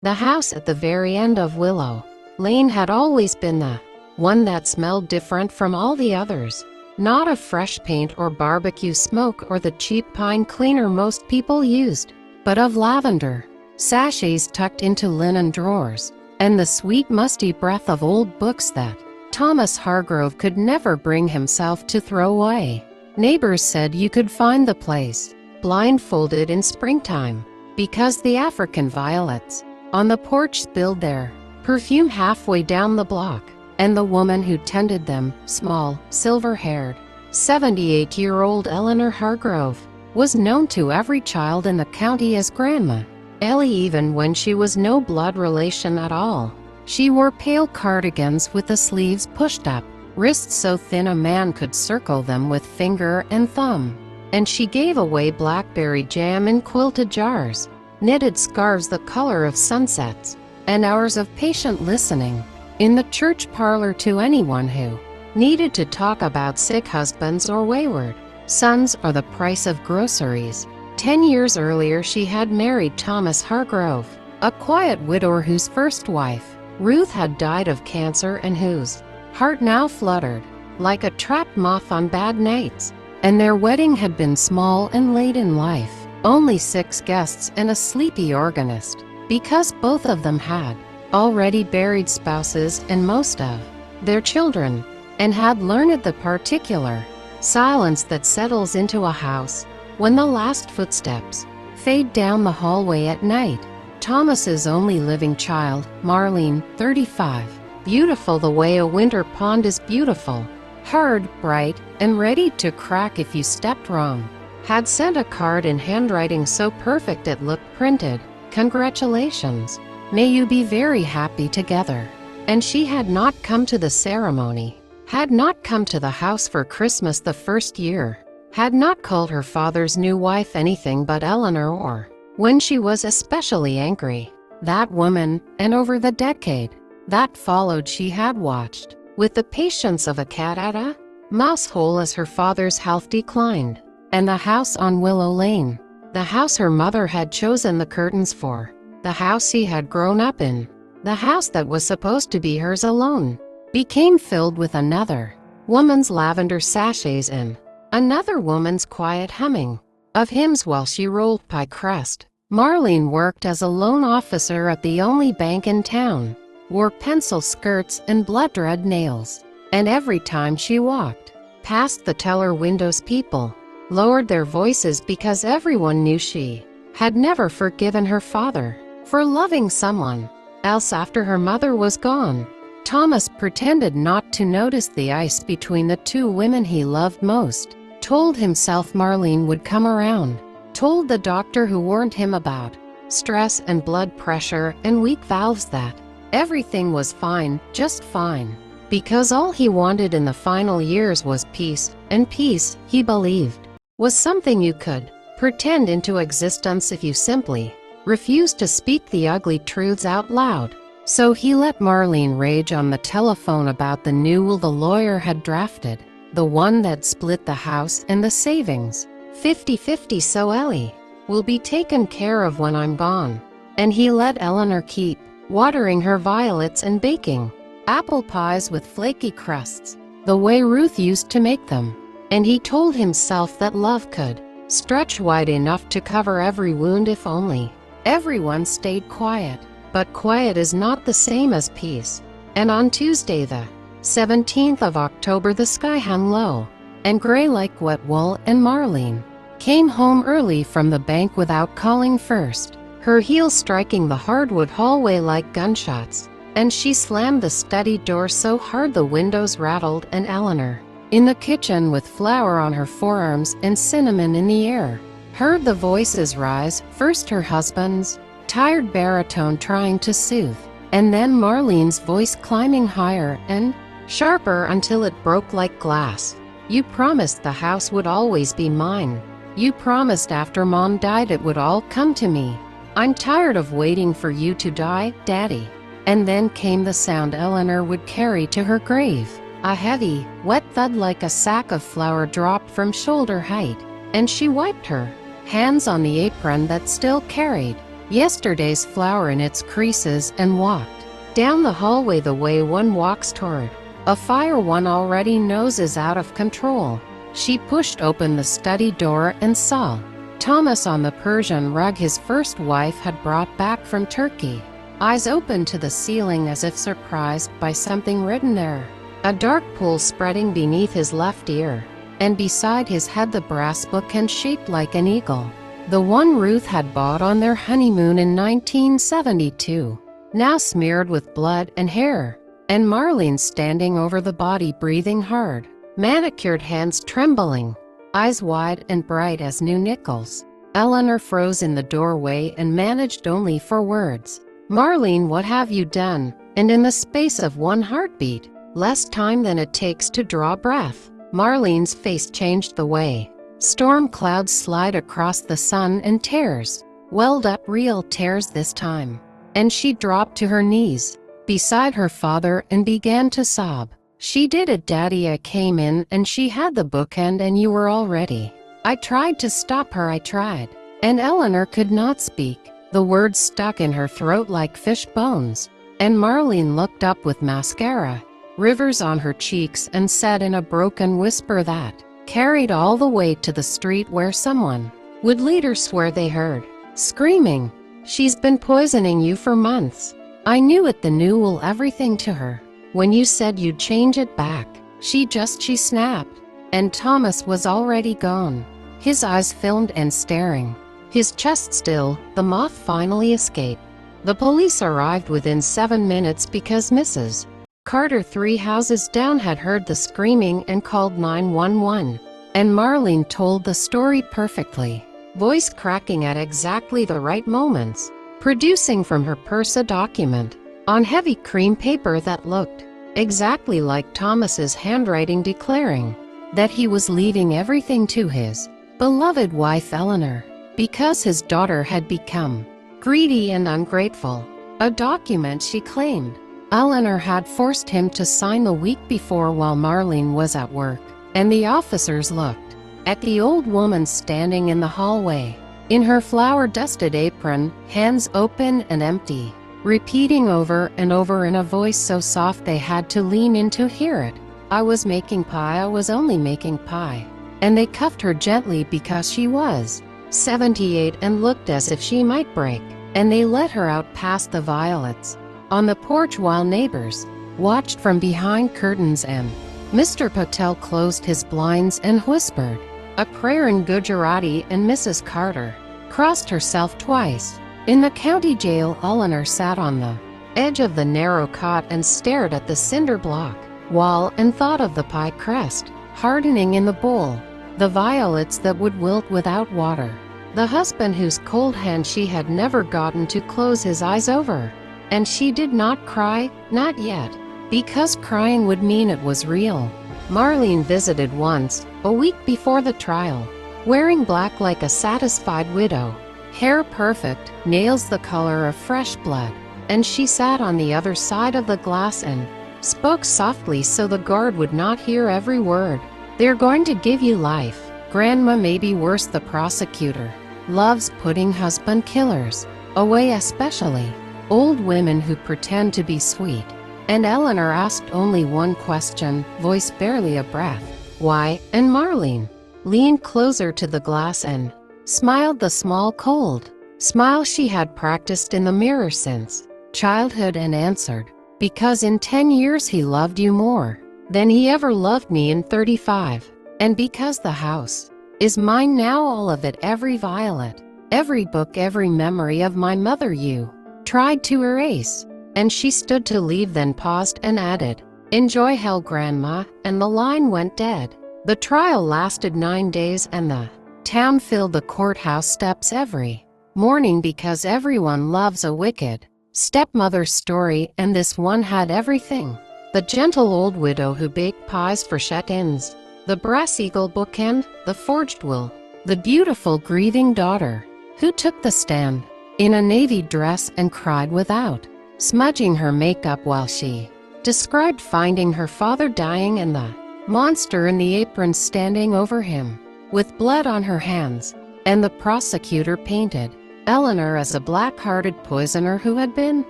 The house at the very end of Willow Lane had always been the one that smelled different from all the others. Not of fresh paint or barbecue smoke or the cheap pine cleaner most people used, but of lavender, sachets tucked into linen drawers, and the sweet musty breath of old books that Thomas Hargrove could never bring himself to throw away. Neighbors said you could find the place blindfolded in springtime, because the African violets on the porch spilled their perfume halfway down the block, and the woman who tended them, small, silver-haired, 78-year-old Eleanor Hargrove, was known to every child in the county as Grandma Ellie, even when she was no blood relation at all. She wore pale cardigans with the sleeves pushed up, wrists so thin a man could circle them with finger and thumb, and she gave away blackberry jam in quilted jars, knitted scarves the color of sunsets, and hours of patient listening in the church parlor to anyone who needed to talk about sick husbands or wayward sons or the price of groceries. 10 years earlier she had married Thomas Hargrove, a quiet widower whose first wife, Ruth, had died of cancer and whose heart now fluttered like a trapped moth on bad nights. And their wedding had been small and late in life, only 6 guests and a sleepy organist, because both of them had already buried spouses and most of their children, and had learned the particular silence that settles into a house when the last footsteps fade down the hallway at night. Thomas's only living child, Marlene, 35, beautiful the way a winter pond is beautiful, hard, bright, and ready to crack if you stepped wrong, had sent a card in handwriting so perfect it looked printed, "Congratulations. May you be very happy together." And she had not come to the ceremony, had not come to the house for Christmas the first year, had not called her father's new wife anything but Eleanor, or, when she was especially angry, that woman, and over the decade that followed she had watched, with the patience of a cat at a mouse hole, as her father's health declined, and the house on Willow Lane, the house her mother had chosen the curtains for, the house he had grown up in, the house that was supposed to be hers alone, became filled with another woman's lavender sachets and another woman's quiet humming of hymns while she rolled pie crust. Marlene worked as a loan officer at the only bank in town, wore pencil skirts and blood-red nails, and every time she walked past the teller windows people lowered their voices because everyone knew she had never forgiven her father for loving someone else after her mother was gone. Thomas pretended not to notice the ice between the 2 women he loved most, told himself Marlene would come around, told the doctor who warned him about stress and blood pressure and weak valves that everything was fine, just fine, because all he wanted in the final years was peace, and peace, he believed, was something you could pretend into existence if you simply refused to speak the ugly truths out loud. So he let Marlene rage on the telephone about the new will the lawyer had drafted, the one that split the house and the savings, 50-50, so Ellie will be taken care of when I'm gone. And he let Eleanor keep watering her violets and baking apple pies with flaky crusts, the way Ruth used to make them. And he told himself that love could stretch wide enough to cover every wound if only everyone stayed quiet. But quiet is not the same as peace. And on Tuesday, the 17th of October, the sky hung low and gray like wet wool, and Marlene came home early from the bank without calling first, her heels striking the hardwood hallway like gunshots, and she slammed the study door so hard the windows rattled. And Eleanor, in the kitchen with flour on her forearms and cinnamon in the air, heard the voices rise, first her husband's tired baritone trying to soothe, and then Marlene's voice climbing higher and sharper until it broke like glass. "You promised the house would always be mine. You promised after Mom died it would all come to me. I'm tired of waiting for you to die, Daddy." And then came the sound Eleanor would carry to her grave, a heavy, wet thud like a sack of flour dropped from shoulder height, and she wiped her hands on the apron that still carried yesterday's flower in its creases, and walked down the hallway the way one walks toward a fire one already knows is out of control. She pushed open the study door and saw Thomas on the Persian rug his first wife had brought back from Turkey, eyes open to the ceiling as if surprised by something written there. A dark pool spreading beneath his left ear, and beside his head the brass bookend shaped like an eagle, the one Ruth had bought on their honeymoon in 1972, now smeared with blood and hair, and Marlene standing over the body breathing hard, manicured hands trembling, eyes wide and bright as new nickels. Eleanor froze in the doorway and managed only for words. "Marlene, what have you done?" And in the space of one heartbeat, less time than it takes to draw breath, Marlene's face changed the way storm clouds slide across the sun, and tears welled up, real tears this time. And she dropped to her knees beside her father and began to sob. "She did it, Daddy. I came in and she had the bookend and you were all ready. I tried to stop her, I tried." And Eleanor could not speak. The words stuck in her throat like fish bones. And Marlene looked up with mascara rivers on her cheeks and said in a broken whisper that carried all the way to the street where someone would later swear they heard, screaming, "She's been poisoning you for months. I knew it." The new everything to her. "When you said you'd change it back." She snapped. And Thomas was already gone. His eyes filmed and staring. His chest still. The moth finally escaped. The police arrived within 7 minutes because Mrs. Carter, 3 houses down, had heard the screaming and called 911. And Marlene told the story perfectly, voice cracking at exactly the right moments, producing from her purse a document on heavy cream paper that looked exactly like Thomas's handwriting, declaring that he was leaving everything to his beloved wife Eleanor because his daughter had become greedy and ungrateful. A document she claimed Eleanor had forced him to sign the week before while Marlene was at work. And the officers looked at the old woman standing in the hallway, in her flour-dusted apron, hands open and empty, repeating over and over in a voice so soft they had to lean in to hear it, "I was making pie, I was only making pie." And they cuffed her gently because she was 78 and looked as if she might break. And they let her out past the violets on the porch while neighbors watched from behind curtains, and Mr. Patel closed his blinds and whispered a prayer in Gujarati, and Mrs. Carter crossed herself twice. In the county jail, Eleanor sat on the edge of the narrow cot and stared at the cinder block wall and thought of the pie crust hardening in the bowl, the violets that would wilt without water, the husband whose cold hand she had never gotten to close his eyes over. And she did not cry, not yet, because crying would mean it was real. Marlene visited once, a week before the trial, wearing black like a satisfied widow, hair perfect, nails the color of fresh blood, and she sat on the other side of the glass and spoke softly so the guard would not hear every word. "They're going to give you life. Grandma, maybe worse, the prosecutor loves putting husband killers away, especially old women who pretend to be sweet." And Eleanor asked only one question, voice barely a breath, "Why?" And Marlene leaned closer to the glass and smiled, the small cold smile she had practiced in the mirror since childhood, and answered, "Because in 10 years he loved you more than he ever loved me in 35. And because the house is mine now, all of it, every violet, every book, every memory of my mother you tried to erase." And she stood to leave, then paused and added, "Enjoy hell, Grandma," and the line went dead. The trial lasted 9 days and the town filled the courthouse steps every morning because everyone loves a wicked stepmother story, and this one had everything. The gentle old widow who baked pies for shut-ins, the brass eagle bookend, the forged will, the beautiful grieving daughter who took the stand in a navy dress and cried without smudging her makeup while she described finding her father dying, and the monster in the apron standing over him with blood on her hands. And the prosecutor painted Eleanor as a black-hearted poisoner who had been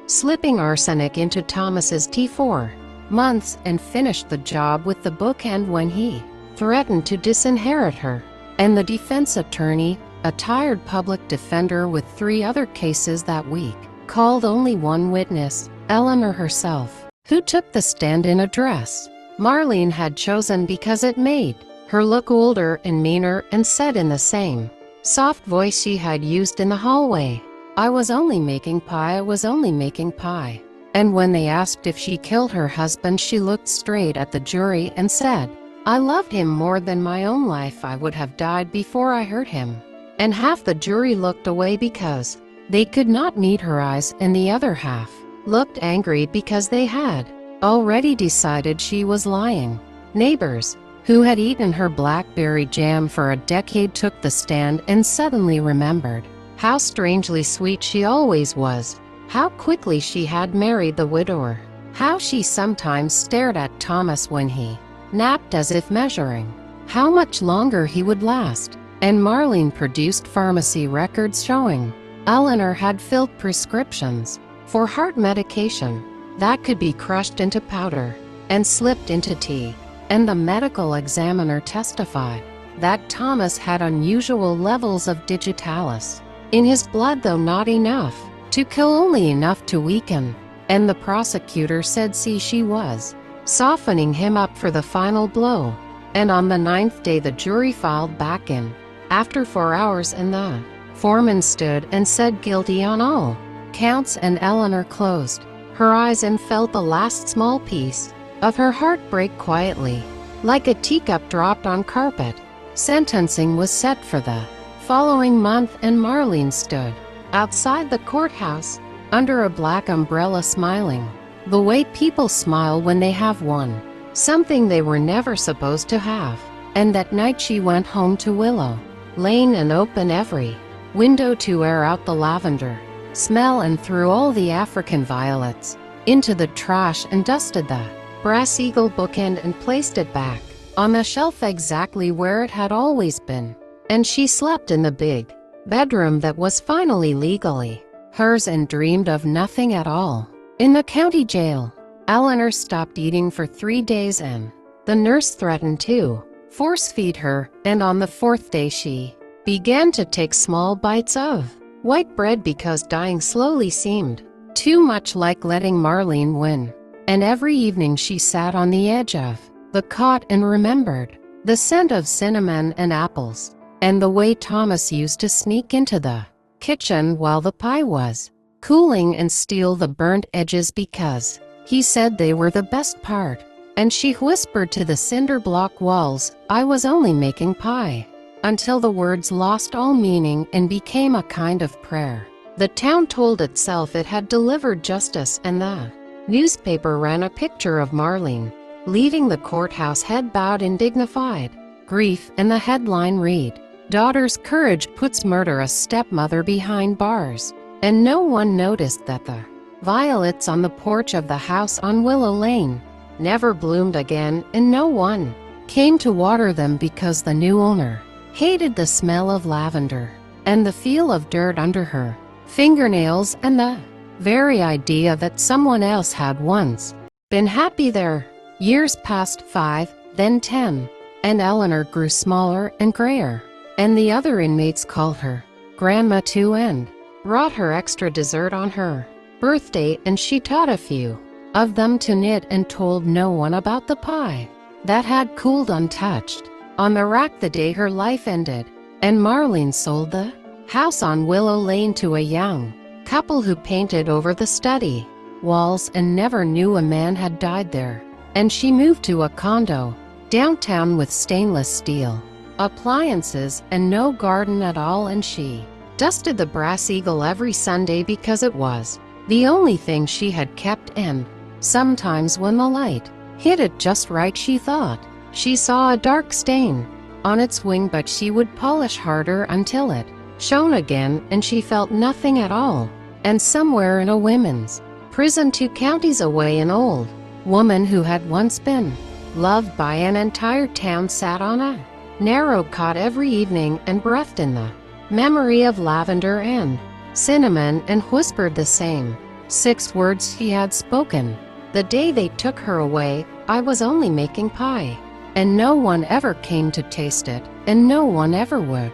slipping arsenic into Thomas's tea for months and finished the job with the bookend when he threatened to disinherit her. And the defense attorney, a tired public defender with 3 other cases that week, called only one witness, Eleanor herself, who took the stand in a dress Marlene had chosen because it made her look older and meaner, and said in the same soft voice she had used in the hallway, "I was only making pie, I was only making pie." And when they asked if she killed her husband, she looked straight at the jury and said, "I loved him more than my own life. I would have died before I hurt him." And half the jury looked away because they could not meet her eyes, and the other half looked angry because they had already decided she was lying. Neighbors who had eaten her blackberry jam for a decade took the stand and suddenly remembered how strangely sweet she always was, how quickly she had married the widower, how she sometimes stared at Thomas when he napped as if measuring how much longer he would last. And Marlene produced pharmacy records showing Eleanor had filled prescriptions for heart medication that could be crushed into powder and slipped into tea. And the medical examiner testified that Thomas had unusual levels of digitalis in his blood, though not enough to kill, only enough to weaken. And the prosecutor said, "See, she was softening him up for the final blow." And on the 9th day the jury filed back in after 4 hours, and the foreman stood and said guilty on all counts, and Eleanor closed her eyes and felt the last small piece of her heart break quietly, like a teacup dropped on carpet. Sentencing was set for the following month, and Marlene stood outside the courthouse under a black umbrella, smiling the way people smile when they have won something they were never supposed to have. And that night she went home to Willow Lane and opened every window to air out the lavender smell, and threw all the African violets into the trash, and dusted the Brass Eagle bookend and placed it back on the shelf exactly where it had always been. And she slept in the big bedroom that was finally legally hers, and dreamed of nothing at all. In the county jail, Eleanor stopped eating for 3 days, and the nurse threatened to force feed her, and on the 4th day she began to take small bites of white bread because dying slowly seemed too much like letting Marlene win. And every evening she sat on the edge of the cot and remembered the scent of cinnamon and apples, and the way Thomas used to sneak into the kitchen while the pie was cooling and steal the burnt edges because he said they were the best part. And she whispered to the cinder block walls, "I was only making pie," until the words lost all meaning and became a kind of prayer. The town told itself it had delivered justice, and the newspaper ran a picture of Marlene leaving the courthouse, head bowed in dignified grief, and the headline read, "Daughter's courage puts murderous stepmother behind bars." And no one noticed that the violets on the porch of the house on Willow Lane never bloomed again, and no one came to water them because the new owner hated the smell of lavender and the feel of dirt under her fingernails, and the very idea that someone else had once been happy there. Years passed, 5, then 10, and Eleanor grew smaller and grayer, and the other inmates called her Grandma too, and brought her extra dessert on her birthday, and she taught a few of them to knit, and told no one about the pie that had cooled untouched on the rack the day her life ended. And Marlene sold the house on Willow Lane to a young couple who painted over the study walls and never knew a man had died there. And she moved to a condo downtown with stainless steel appliances and no garden at all, and she dusted the Brass Eagle every Sunday because it was the only thing she had kept, and sometimes when the light hit it just right she thought she saw a dark stain on its wing, but she would polish harder until it shone again, and she felt nothing at all. And somewhere in a women's prison 2 counties away, an old woman who had once been loved by an entire town sat on a narrow cot every evening and breathed in the memory of lavender and cinnamon, and whispered the same 6 words he had spoken. The day they took her away, I was only making pie, and no one ever came to taste it, and no one ever would.